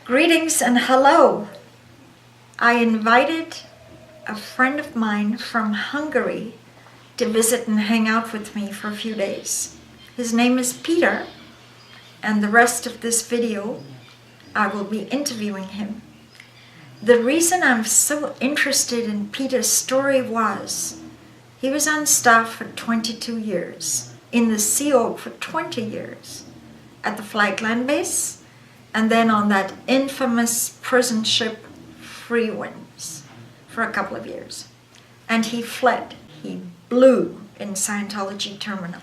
Greetings and hello. I invited a friend of mine from Hungary to visit and hang out with me for a few days. His name is Peter, and the rest of this video I will be interviewing him. The reason I'm so interested in Peter's story was he was on staff for 22 years, in the Sea Org for 20 years, at the Flag Land Base, and then on that infamous prison ship Free Winds for a couple of years. And he fled. He blew in Scientology terminal.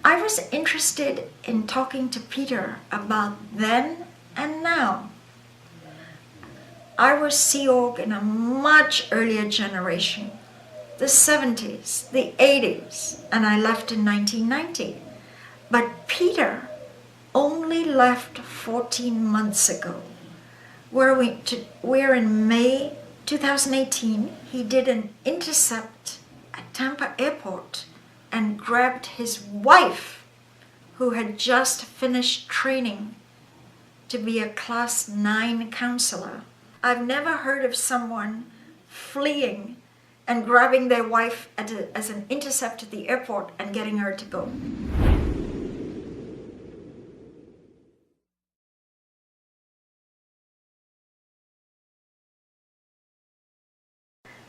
I was interested in talking to Peter about then and now. I was Sea Org in a much earlier generation, the 70s, the 80s, and I left in 1990. But Peter only left 14 months ago. We're in May 2018. He did an intercept at Tampa Airport and grabbed his wife, who had just finished training to be a Class 9 counselor. I've never heard of someone fleeing and grabbing their wife as an intercept at the airport and getting her to go.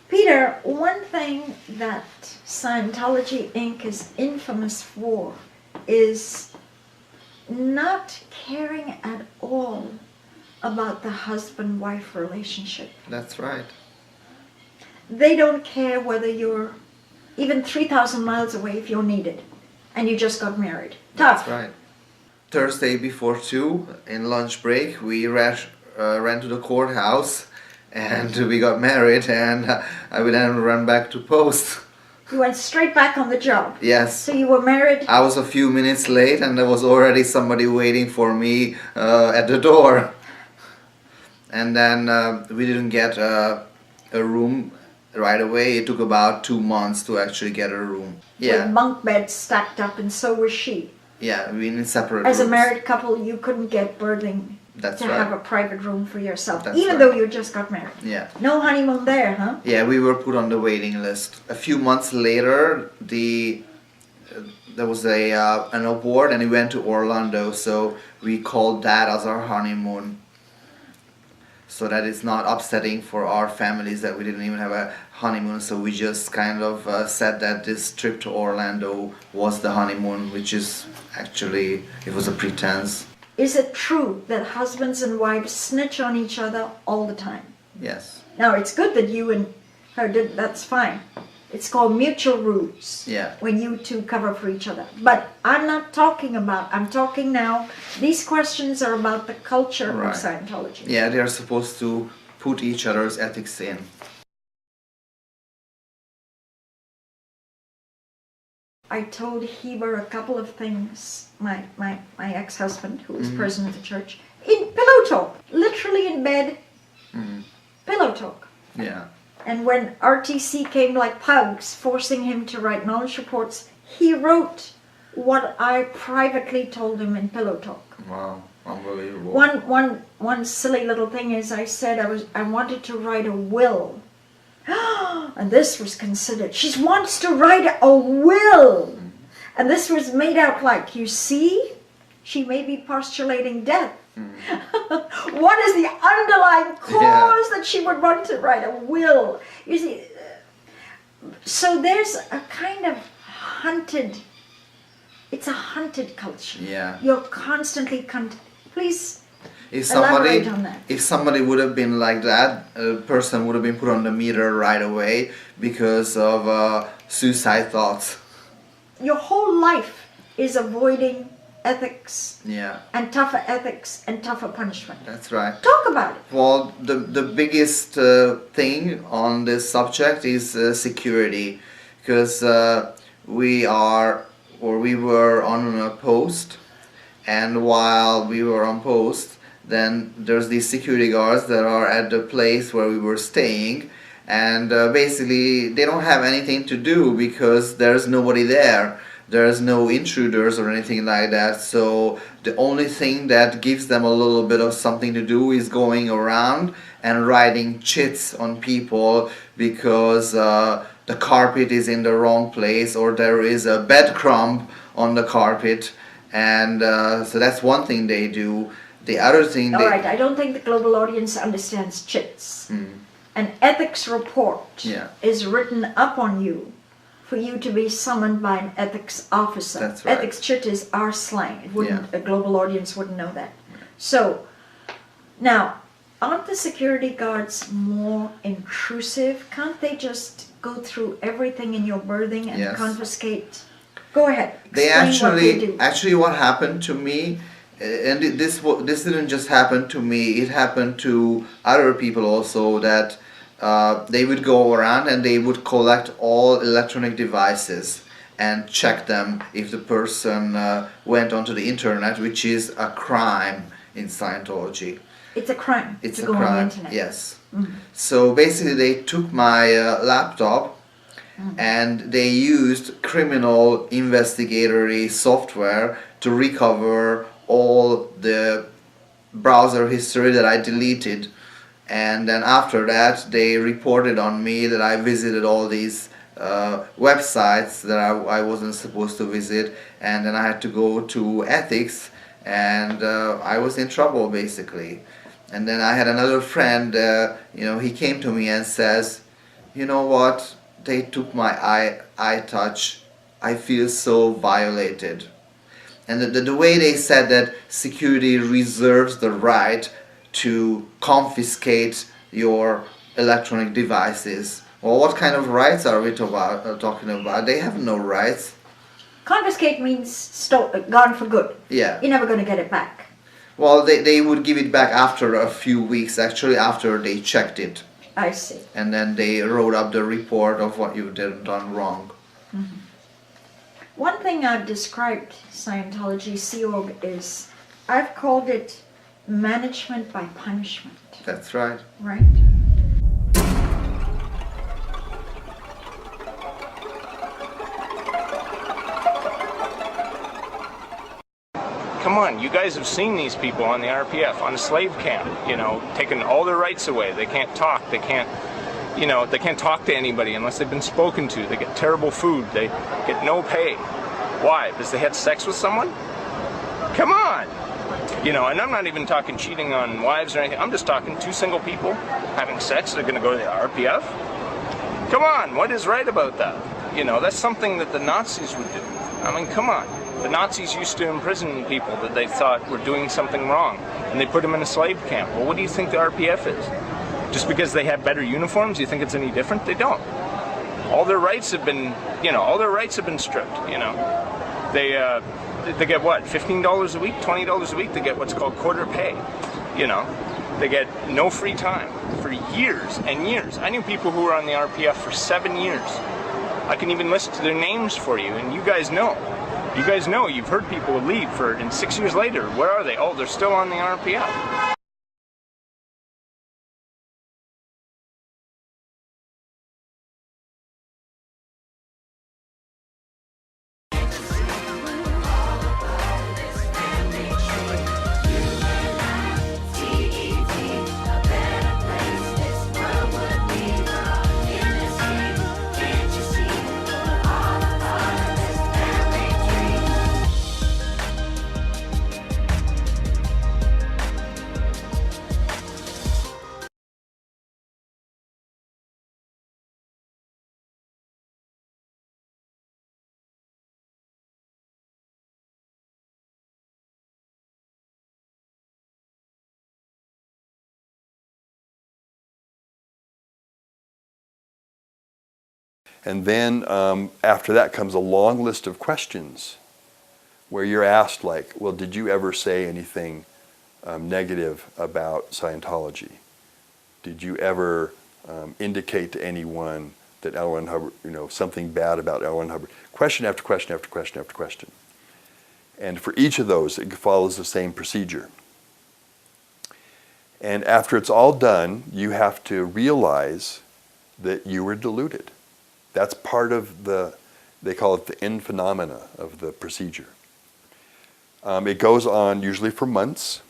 Peter, one thing that Scientology Inc. is infamous for is not caring at all about the husband-wife relationship. That's right. They don't care whether you're even 3,000 miles away if you're needed and you just got married. Tough. That's right. Thursday before 2, in lunch break, we ran to the courthouse and we got married, and I will then run back to post. You went straight back on the job. Yes. So you were married? I was a few minutes late and there was already somebody waiting for me at the door. And then we didn't get a room right away. It took about 2 months to actually get a room. Yeah. With bunk beds stacked up, and so was she. Yeah, we in separate As rooms. a married couple, you couldn't get birthing That's to right. have a private room for yourself, That's even right. though you just got married. Yeah. No honeymoon there, huh? Yeah, we were put on the waiting list. A few months later, there was an award and we went to Orlando, so we called that as our honeymoon. So that it's not upsetting for our families that we didn't even have a honeymoon, so we just kind of said that this trip to Orlando was the honeymoon, which is actually, it was a pretense. Is it true that husbands and wives snitch on each other all the time? Yes. Now, it's good that you and her did, that's fine. It's called mutual ruse. Yeah. When you two cover for each other. But I'm not talking about, I'm talking now, these questions are about the culture Right. of Scientology. Yeah, they are supposed to put each other's ethics in. I told Heber a couple of things, my ex-husband, who was president of the church, in pillow talk, literally in bed, pillow talk. Yeah. And when RTC came like pugs, forcing him to write knowledge reports, he wrote what I privately told him in pillow talk. Wow, unbelievable. One silly little thing is I said I wanted to write a will. And this was considered, she wants to write a will. And this was made out like, you see, she may be postulating death. What is the underlying cause that she would want to write a will? You see, so there's a kind of hunted, it's a hunted culture. Yeah. You're constantly, please If elaborate on that. If somebody would have been like that, a person would have been put on the meter right away because of suicide thoughts. Your whole life is avoiding ethics Yeah, and tougher ethics and tougher punishment. that's right. Talk about it. Well, the biggest thing on this subject is security, because we were on a post, and while we were on post, then there's these security guards that are at the place where we were staying, and basically they don't have anything to do because there's nobody there. there's no intruders or anything like that. So the only thing that gives them a little bit of something to do is going around and writing chits on people because the carpet is in the wrong place or there is a breadcrumb on the carpet. And so that's one thing they do. The other thing All right, I don't think the global audience understands chits. An ethics report is written up on you for you to be summoned by an ethics officer. That's right. Ethics chit is our slang. It wouldn't, a global audience wouldn't know that. So, now, aren't the security guards more intrusive? Can't they just go through everything in your berthing and confiscate? Go ahead. They Explain what they do. actually what happened to me, and this didn't just happen to me. It happened to other people also, that they would go around and they would collect all electronic devices and check them if the person went onto the internet, which is a crime in Scientology. It's a crime It's to a go on the crime, internet. yes. So basically they took my laptop and they used criminal investigatory software to recover all the browser history that I deleted. And then after that they reported on me that I visited all these websites that I wasn't supposed to visit, and then I had to go to ethics, and I was in trouble basically. And then I had another friend, he came to me and says, you know what, they took my eye touch, I feel so violated. And the way they said that security reserves the right to confiscate your electronic devices. Well, what kind of rights are we talking about? They have no rights. Confiscate means gone for good. Yeah. You're never going to get it back. Well, they would give it back after a few weeks, actually, after they checked it. I see. And then they wrote up the report of what you've done wrong. One thing I've described Scientology Sea Org is, I've called it management by punishment. That's right. Right? Come on, you guys have seen these people on the RPF, on a slave camp, taking all their rights away. They can't talk, they can't talk to anybody unless they've been spoken to. They get terrible food, they get no pay. Why? Because they had sex with someone? Come on! And I'm not even talking cheating on wives or anything. I'm just talking two single people having sex. They're going to go to the RPF? Come on, what is right about that? That's something that the Nazis would do. I mean, come on. The Nazis used to imprison people that they thought were doing something wrong, and they put them in a slave camp. Well, what do you think the RPF is? Just because they have better uniforms, you think it's any different? They don't. All their rights have been, stripped. They get what? $15 a week, $20 a week. They get what's called quarter pay. They get no free time for years and years. I knew people who were on the RPF for 7 years. I can even list their names for you, and you guys know. You guys know, you've heard people leave and 6 years later, where are they? Oh, they're still on the RPF. And then after that comes a long list of questions where you're asked like, well, did you ever say anything negative about Scientology? Did you ever indicate to anyone that L. Ron Hubbard, something bad about L. Ron Hubbard? Question after question after question after question. And for each of those, it follows the same procedure. And after it's all done, you have to realize that you were deluded. That's part of the They call it the end phenomena of the procedure. It goes on usually for months,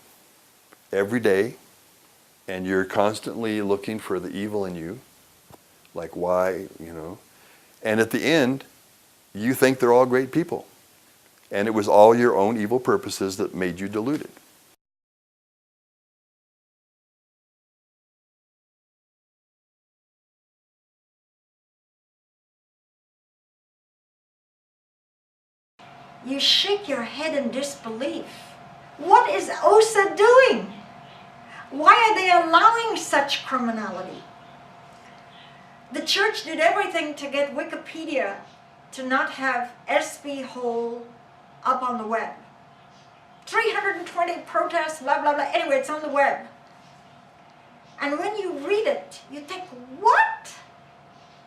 every day, and you're constantly looking for the evil in you, like why, And at the end, you think they're all great people. And it was all your own evil purposes that made you deluded. You shake your head in disbelief. What is OSA doing? Why are they allowing such criminality? The church did everything to get Wikipedia to not have SB Hole up on the web. 320 protests, blah, blah, blah. Anyway, it's on the web. And when you read it, you think, what?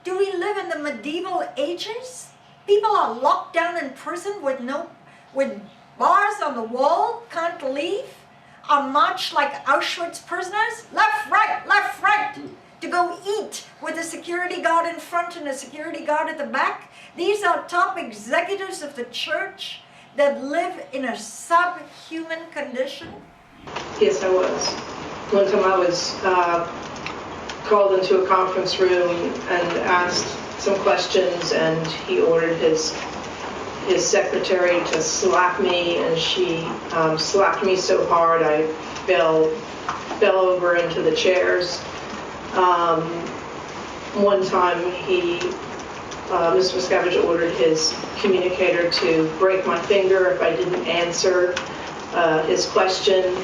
Do we live in the medieval ages? People are locked down in prison with bars on the wall, can't leave, are marched like Auschwitz prisoners, left, right, to go eat with a security guard in front and a security guard at the back. These are top executives of the church that live in a subhuman condition. Yes, I was. One time I was called into a conference room and asked some questions, and he ordered his secretary to slap me, and she slapped me so hard I fell over into the chairs. One time Mr. Miscavige ordered his communicator to break my finger if I didn't answer his question.